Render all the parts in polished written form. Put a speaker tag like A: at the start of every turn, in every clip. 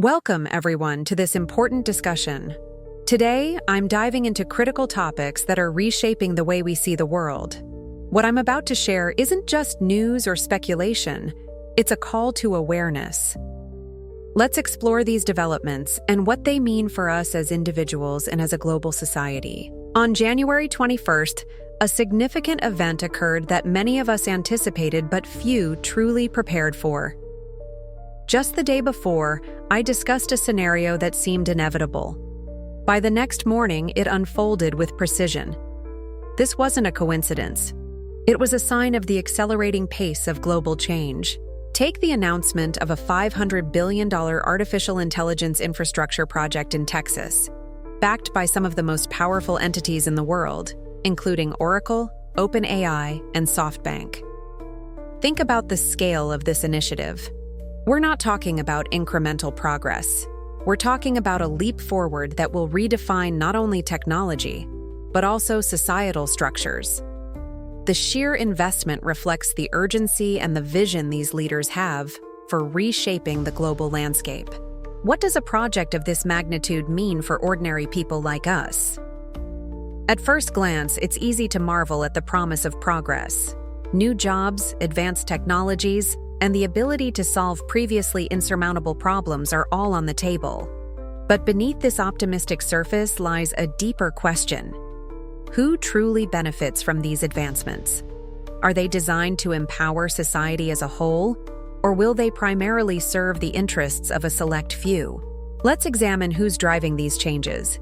A: Welcome, everyone, to this important discussion. Today, I'm diving into critical topics that are reshaping the way we see the world. What I'm about to share isn't just news or speculation, it's a call to awareness. Let's explore these developments and what they mean for us as individuals and as a global society. On January 21st, a significant event occurred that many of us anticipated but few truly prepared for. Just the day before, I discussed a scenario that seemed inevitable. By the next morning, it unfolded with precision. This wasn't a coincidence. It was a sign of the accelerating pace of global change. Take the announcement of a $500 billion artificial intelligence infrastructure project in Texas, backed by some of the most powerful entities in the world, including Oracle, OpenAI, and SoftBank. Think about the scale of this initiative. We're not talking about incremental progress. We're talking about a leap forward that will redefine not only technology, but also societal structures. The sheer investment reflects the urgency and the vision these leaders have for reshaping the global landscape. What does a project of this magnitude mean for ordinary people like us? At first glance, it's easy to marvel at the promise of progress. New jobs, advanced technologies, and the ability to solve previously insurmountable problems are all on the table. But beneath this optimistic surface lies a deeper question. Who truly benefits from these advancements? Are they designed to empower society as a whole, or will they primarily serve the interests of a select few? Let's examine who's driving these changes.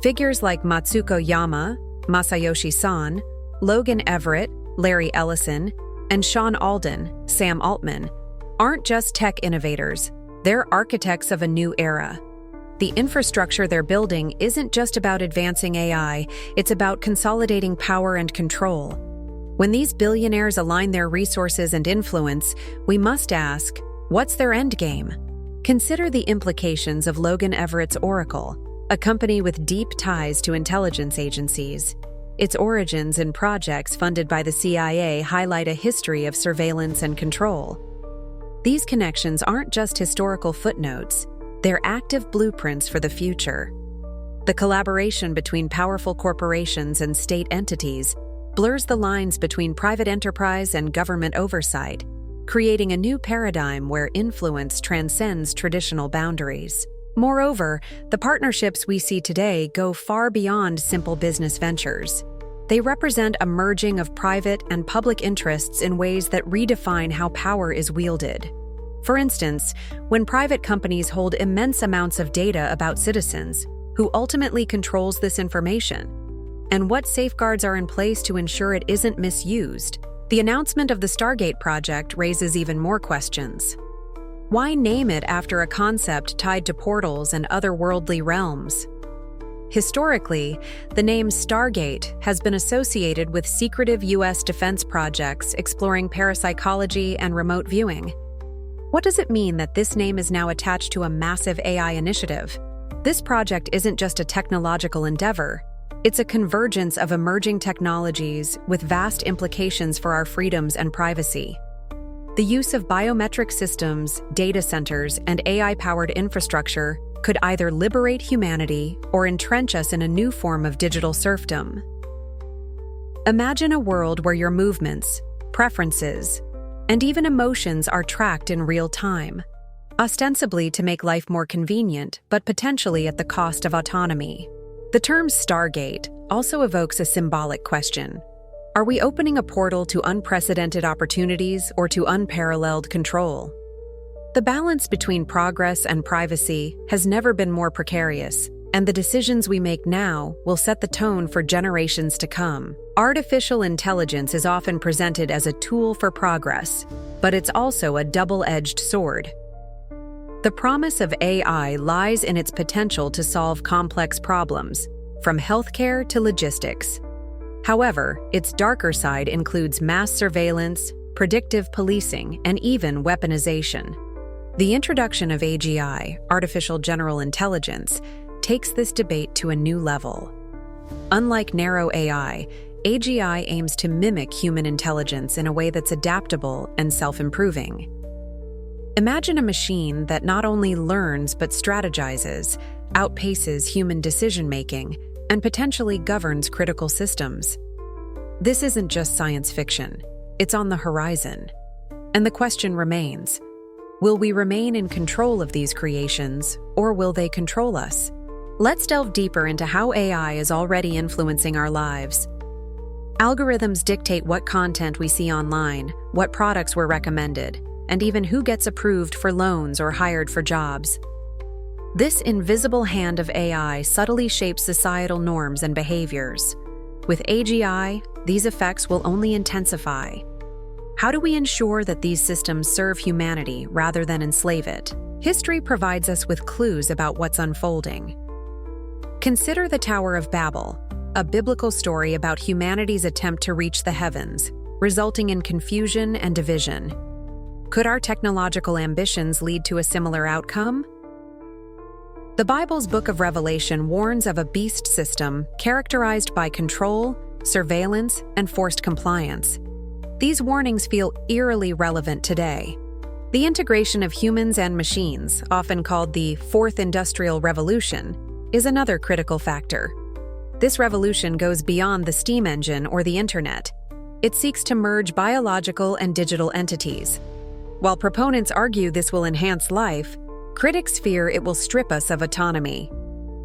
A: Figures like Matsuko Yama, Masayoshi Son, Logan Everett, Larry Ellison, and Sean Alden, Sam Altman, aren't just tech innovators, they're architects of a new era. The infrastructure they're building isn't just about advancing AI, it's about consolidating power and control. When these billionaires align their resources and influence, we must ask, what's their endgame? Consider the implications of Logan Everett's Oracle, a company with deep ties to intelligence agencies. Its origins and projects funded by the CIA highlight a history of surveillance and control. These connections aren't just historical footnotes, they're active blueprints for the future. The collaboration between powerful corporations and state entities blurs the lines between private enterprise and government oversight, creating a new paradigm where influence transcends traditional boundaries. Moreover, the partnerships we see today go far beyond simple business ventures. They represent a merging of private and public interests in ways that redefine how power is wielded. For instance, when private companies hold immense amounts of data about citizens, who ultimately controls this information? And what safeguards are in place to ensure it isn't misused? The announcement of the Stargate project raises even more questions. Why name it after a concept tied to portals and otherworldly realms? Historically, the name Stargate has been associated with secretive U.S. defense projects exploring parapsychology and remote viewing. What does it mean that this name is now attached to a massive AI initiative? This project isn't just a technological endeavor, it's a convergence of emerging technologies with vast implications for our freedoms and privacy. The use of biometric systems, data centers, and AI-powered infrastructure could either liberate humanity or entrench us in a new form of digital serfdom. Imagine a world where your movements, preferences, and even emotions are tracked in real time, ostensibly to make life more convenient, but potentially at the cost of autonomy. The term Stargate also evokes a symbolic question. Are we opening a portal to unprecedented opportunities or to unparalleled control? The balance between progress and privacy has never been more precarious, and the decisions we make now will set the tone for generations to come. Artificial intelligence is often presented as a tool for progress, but it's also a double-edged sword. The promise of AI lies in its potential to solve complex problems, from healthcare to logistics. However, its darker side includes mass surveillance, predictive policing, and even weaponization. The introduction of AGI, artificial general intelligence, takes this debate to a new level. Unlike narrow AI, AGI aims to mimic human intelligence in a way that's adaptable and self-improving. Imagine a machine that not only learns but strategizes, outpaces human decision-making, and potentially governs critical systems. This isn't just science fiction. It's on the horizon. And the question remains, will we remain in control of these creations, or will they control us? Let's delve deeper into how AI is already influencing our lives. Algorithms dictate what content we see online, what products we're recommended, and even who gets approved for loans or hired for jobs. This invisible hand of AI subtly shapes societal norms and behaviors. With AGI, these effects will only intensify. How do we ensure that these systems serve humanity rather than enslave it? History provides us with clues about what's unfolding. Consider the Tower of Babel, a biblical story about humanity's attempt to reach the heavens, resulting in confusion and division. Could our technological ambitions lead to a similar outcome? The Bible's Book of Revelation warns of a beast system characterized by control, surveillance, and forced compliance. These warnings feel eerily relevant today. The integration of humans and machines, often called the Fourth Industrial Revolution, is another critical factor. This revolution goes beyond the steam engine or the internet. It seeks to merge biological and digital entities. While proponents argue this will enhance life, critics fear it will strip us of autonomy.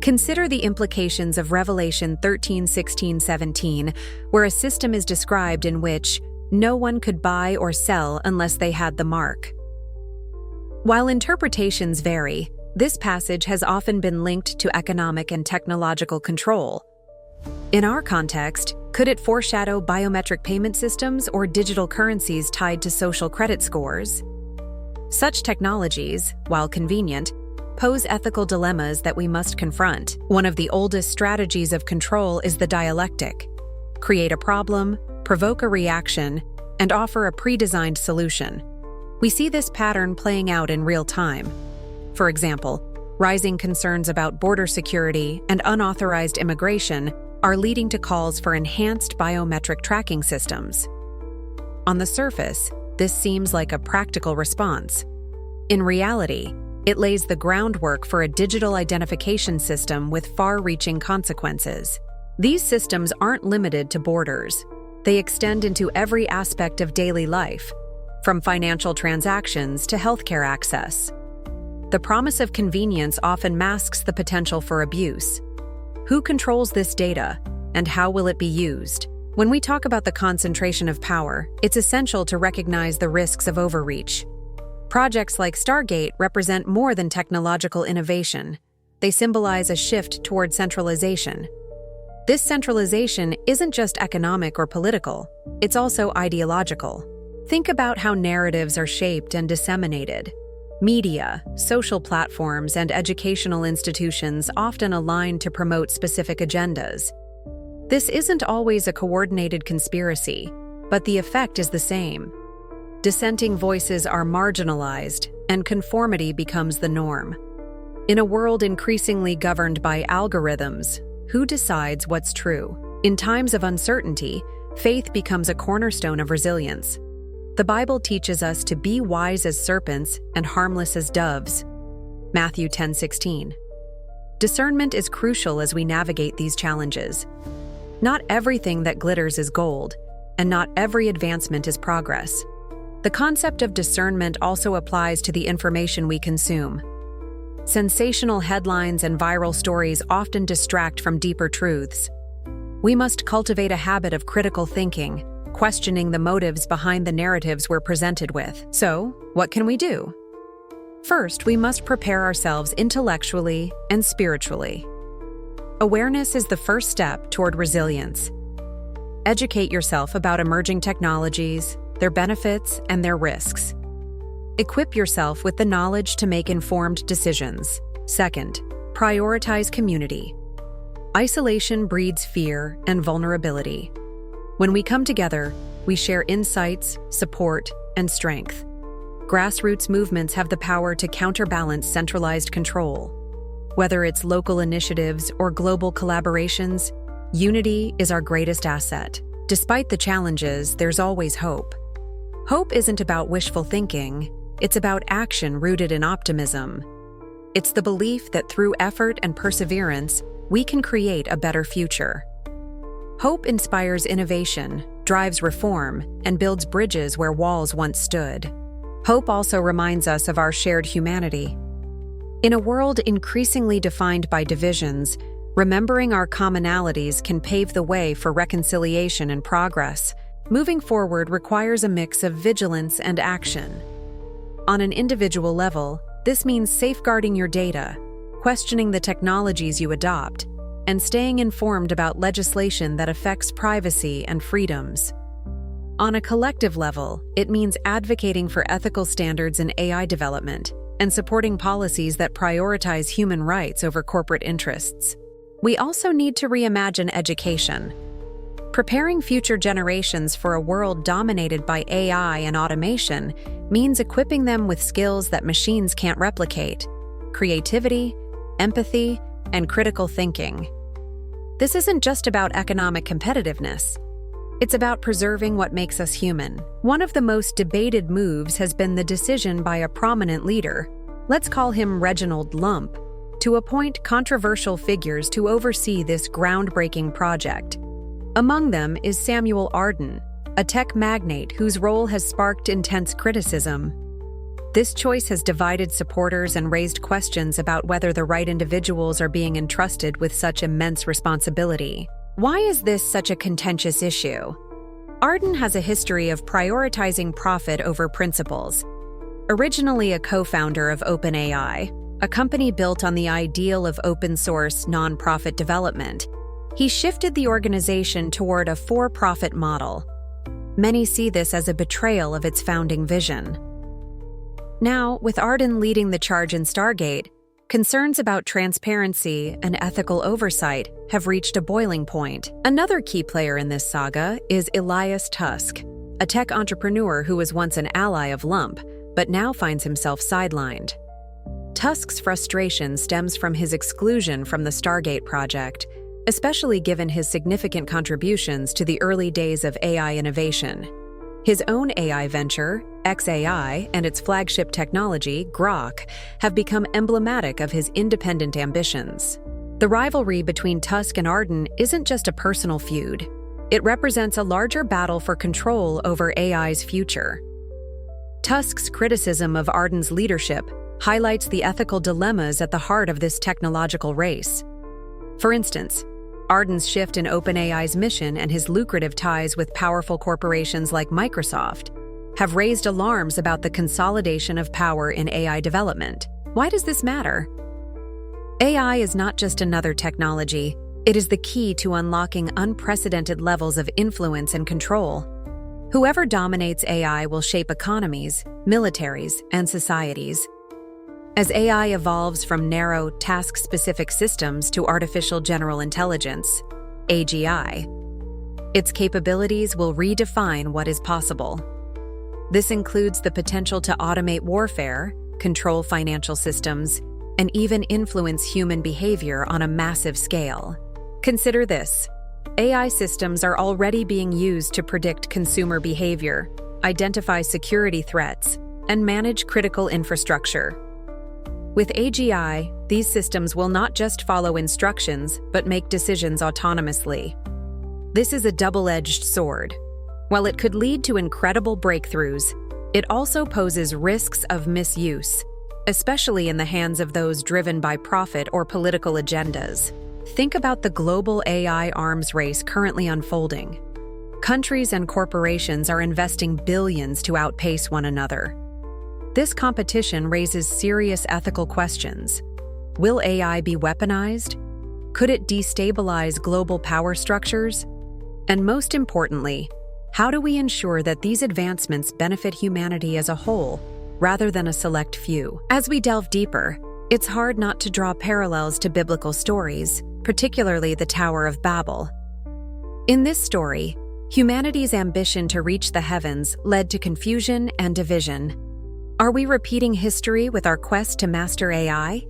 A: Consider the implications of Revelation 13:16-17, where a system is described in which no one could buy or sell unless they had the mark. While interpretations vary, this passage has often been linked to economic and technological control. In our context, could it foreshadow biometric payment systems or digital currencies tied to social credit scores? Such technologies, while convenient, pose ethical dilemmas that we must confront. One of the oldest strategies of control is the dialectic. Create a problem, provoke a reaction, and offer a pre-designed solution. We see this pattern playing out in real time. For example, rising concerns about border security and unauthorized immigration are leading to calls for enhanced biometric tracking systems. On the surface, this seems like a practical response. In reality, it lays the groundwork for a digital identification system with far-reaching consequences. These systems aren't limited to borders. They extend into every aspect of daily life, from financial transactions to healthcare access. The promise of convenience often masks the potential for abuse. Who controls this data, and how will it be used? When we talk about the concentration of power, it's essential to recognize the risks of overreach. Projects like Stargate represent more than technological innovation. They symbolize a shift toward centralization. This centralization isn't just economic or political, it's also ideological. Think about how narratives are shaped and disseminated. Media, social platforms, and educational institutions often align to promote specific agendas. This isn't always a coordinated conspiracy, but the effect is the same. Dissenting voices are marginalized, and conformity becomes the norm. In a world increasingly governed by algorithms, who decides what's true? In times of uncertainty, faith becomes a cornerstone of resilience. The Bible teaches us to be wise as serpents and harmless as doves. Matthew 10:16. Discernment is crucial as we navigate these challenges. Not everything that glitters is gold, and not every advancement is progress. The concept of discernment also applies to the information we consume. Sensational headlines and viral stories often distract from deeper truths. We must cultivate a habit of critical thinking, questioning the motives behind the narratives we're presented with. So, what can we do? First, we must prepare ourselves intellectually and spiritually. Awareness is the first step toward resilience. Educate yourself about emerging technologies, their benefits, and their risks. Equip yourself with the knowledge to make informed decisions. Second, prioritize community. Isolation breeds fear and vulnerability. When we come together, we share insights, support, and strength. Grassroots movements have the power to counterbalance centralized control. Whether it's local initiatives or global collaborations, unity is our greatest asset. Despite the challenges, there's always hope. Hope isn't about wishful thinking, It's about action rooted in optimism. It's the belief that through effort and perseverance, we can create a better future. Hope inspires innovation, drives reform, and builds bridges where walls once stood. Hope also reminds us of our shared humanity. In a world increasingly defined by divisions, remembering our commonalities can pave the way for reconciliation and progress. Moving forward requires a mix of vigilance and action. On an individual level, this means safeguarding your data, questioning the technologies you adopt, and staying informed about legislation that affects privacy and freedoms. On a collective level, it means advocating for ethical standards in AI development and supporting policies that prioritize human rights over corporate interests. We also need to reimagine education. Preparing future generations for a world dominated by AI and automation means equipping them with skills that machines can't replicate: creativity, empathy, and critical thinking. This isn't just about economic competitiveness. It's about preserving what makes us human. One of the most debated moves has been the decision by a prominent leader, let's call him Reginald Lump, to appoint controversial figures to oversee this groundbreaking project. Among them is Samuel Arden, a tech magnate whose role has sparked intense criticism. This choice has divided supporters and raised questions about whether the right individuals are being entrusted with such immense responsibility. Why is this such a contentious issue? Arden has a history of prioritizing profit over principles. Originally a co-founder of OpenAI, a company built on the ideal of open-source, non-profit development, he shifted the organization toward a for-profit model. Many see this as a betrayal of its founding vision. Now, with Arden leading the charge in Stargate, concerns about transparency and ethical oversight have reached a boiling point. Another key player in this saga is Elias Tusk, a tech entrepreneur who was once an ally of Lump, but now finds himself sidelined. Tusk's frustration stems from his exclusion from the Stargate project, especially given his significant contributions to the early days of AI innovation. His own AI venture, xAI, and its flagship technology, Grok, have become emblematic of his independent ambitions. The rivalry between Tusk and Arden isn't just a personal feud. It represents a larger battle for control over AI's future. Tusk's criticism of Arden's leadership highlights the ethical dilemmas at the heart of this technological race. For instance, Arden's shift in OpenAI's mission and his lucrative ties with powerful corporations like Microsoft have raised alarms about the consolidation of power in AI development. Why does this matter? AI is not just another technology. It is the key to unlocking unprecedented levels of influence and control. Whoever dominates AI will shape economies, militaries, and societies. As AI evolves from narrow, task-specific systems to artificial general intelligence, AGI, its capabilities will redefine what is possible. This includes the potential to automate warfare, control financial systems, and even influence human behavior on a massive scale. Consider this: AI systems are already being used to predict consumer behavior, identify security threats, and manage critical infrastructure. With AGI, these systems will not just follow instructions, but make decisions autonomously. This is a double-edged sword. While it could lead to incredible breakthroughs, it also poses risks of misuse, especially in the hands of those driven by profit or political agendas. Think about the global AI arms race currently unfolding. Countries and corporations are investing billions to outpace one another. This competition raises serious ethical questions. Will AI be weaponized? Could it destabilize global power structures? And most importantly, how do we ensure that these advancements benefit humanity as a whole, rather than a select few? As we delve deeper, it's hard not to draw parallels to biblical stories, particularly the Tower of Babel. In this story, humanity's ambition to reach the heavens led to confusion and division. Are we repeating history with our quest to master AI?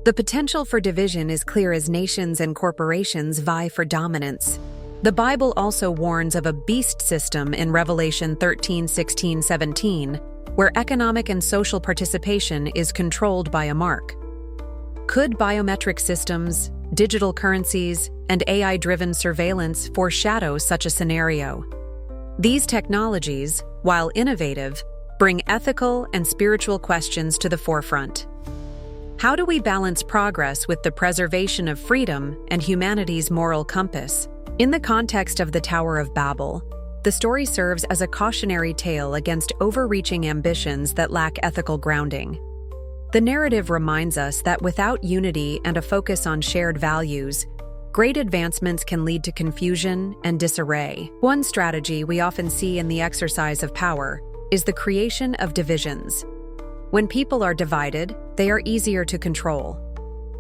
A: The potential for division is clear as nations and corporations vie for dominance. The Bible also warns of a beast system in Revelation 13, 16, 17, where economic and social participation is controlled by a mark. Could biometric systems, digital currencies, and AI-driven surveillance foreshadow such a scenario? These technologies, while innovative, bring ethical and spiritual questions to the forefront. How do we balance progress with the preservation of freedom and humanity's moral compass? In the context of the Tower of Babel, the story serves as a cautionary tale against overreaching ambitions that lack ethical grounding. The narrative reminds us that without unity and a focus on shared values, great advancements can lead to confusion and disarray. One strategy we often see in the exercise of power is the creation of divisions. When people are divided, they are easier to control.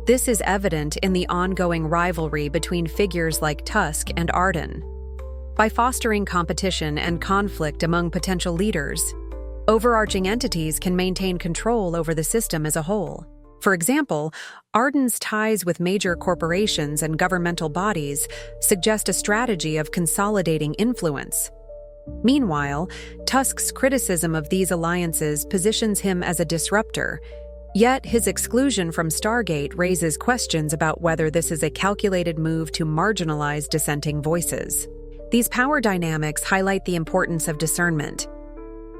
A: This is evident in the ongoing rivalry between figures like Tusk and Arden. By fostering competition and conflict among potential leaders, overarching entities can maintain control over the system as a whole. For example, Arden's ties with major corporations and governmental bodies suggest a strategy of consolidating influence. Meanwhile, Tusk's criticism of these alliances positions him as a disruptor, yet his exclusion from Stargate raises questions about whether this is a calculated move to marginalize dissenting voices. These power dynamics highlight the importance of discernment.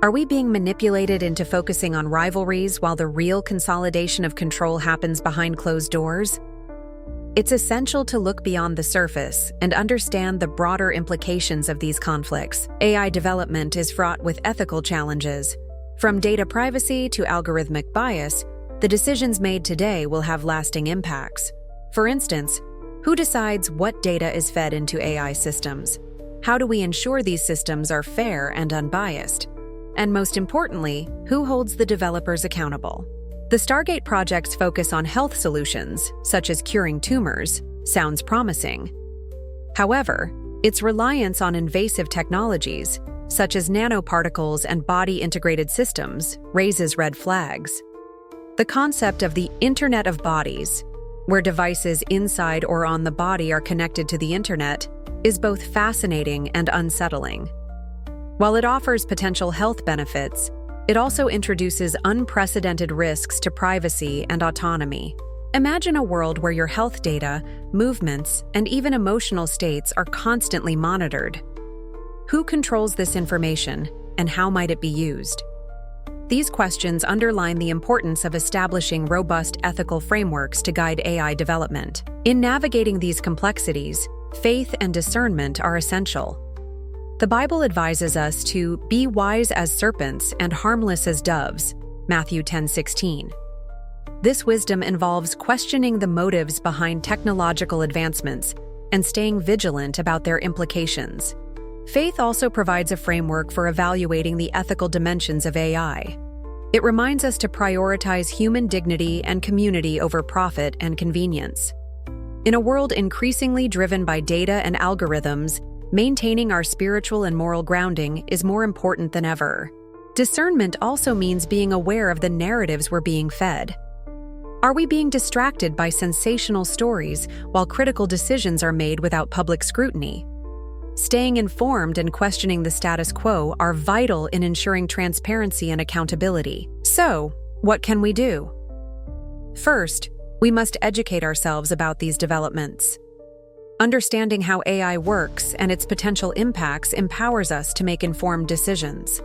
A: Are we being manipulated into focusing on rivalries while the real consolidation of control happens behind closed doors? It's essential to look beyond the surface and understand the broader implications of these conflicts. AI development is fraught with ethical challenges. From data privacy to algorithmic bias, the decisions made today will have lasting impacts. For instance, who decides what data is fed into AI systems? How do we ensure these systems are fair and unbiased? And most importantly, who holds the developers accountable? The Stargate project's focus on health solutions, such as curing tumors, sounds promising. However, its reliance on invasive technologies, such as nanoparticles and body-integrated systems, raises red flags. The concept of the Internet of Bodies, where devices inside or on the body are connected to the Internet, is both fascinating and unsettling. While it offers potential health benefits, it also introduces unprecedented risks to privacy and autonomy. Imagine a world where your health data, movements, and even emotional states are constantly monitored. Who controls this information, and how might it be used? These questions underline the importance of establishing robust ethical frameworks to guide AI development. In navigating these complexities, faith and discernment are essential. The Bible advises us to be wise as serpents and harmless as doves, Matthew 10:16. This wisdom involves questioning the motives behind technological advancements and staying vigilant about their implications. Faith also provides a framework for evaluating the ethical dimensions of AI. It reminds us to prioritize human dignity and community over profit and convenience. In a world increasingly driven by data and algorithms, maintaining our spiritual and moral grounding is more important than ever. Discernment also means being aware of the narratives we're being fed. Are we being distracted by sensational stories while critical decisions are made without public scrutiny? Staying informed and questioning the status quo are vital in ensuring transparency and accountability. So, what can we do? First, we must educate ourselves about these developments. Understanding how AI works and its potential impacts empowers us to make informed decisions.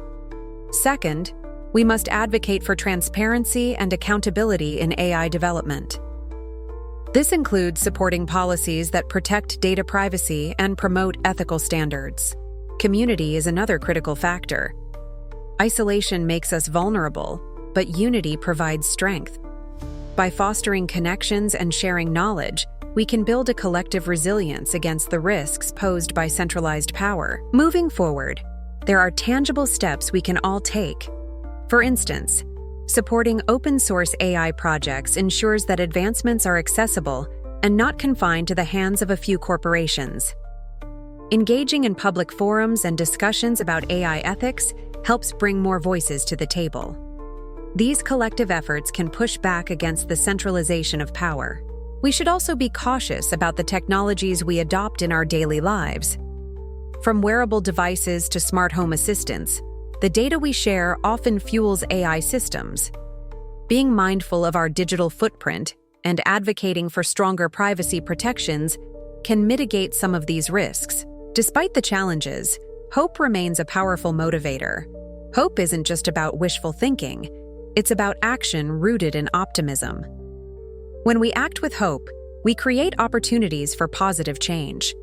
A: Second, we must advocate for transparency and accountability in AI development. This includes supporting policies that protect data privacy and promote ethical standards. Community is another critical factor. Isolation makes us vulnerable, but unity provides strength. By fostering connections and sharing knowledge, we can build a collective resilience against the risks posed by centralized power. Moving forward, there are tangible steps we can all take. For instance, supporting open-source AI projects ensures that advancements are accessible and not confined to the hands of a few corporations. Engaging in public forums and discussions about AI ethics helps bring more voices to the table. These collective efforts can push back against the centralization of power. We should also be cautious about the technologies we adopt in our daily lives. From wearable devices to smart home assistants, the data we share often fuels AI systems. Being mindful of our digital footprint and advocating for stronger privacy protections can mitigate some of these risks. Despite the challenges, hope remains a powerful motivator. Hope isn't just about wishful thinking, it's about action rooted in optimism. When we act with hope, we create opportunities for positive change.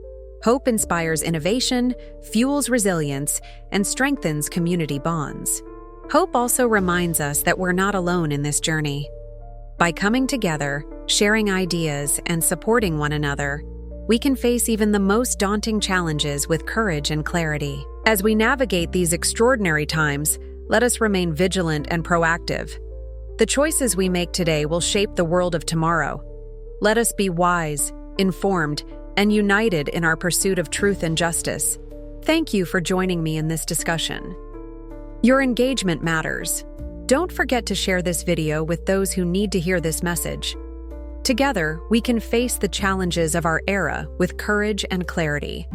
A: Hope inspires innovation, fuels resilience, and strengthens community bonds. Hope also reminds us that we're not alone in this journey. By coming together, sharing ideas, and supporting one another, we can face even the most daunting challenges with courage and clarity. As we navigate these extraordinary times, let us remain vigilant and proactive. The choices we make today will shape the world of tomorrow. Let us be wise, informed, and united in our pursuit of truth and justice. Thank you for joining me in this discussion. Your engagement matters. Don't forget to share this video with those who need to hear this message. Together, we can face the challenges of our era with courage and clarity.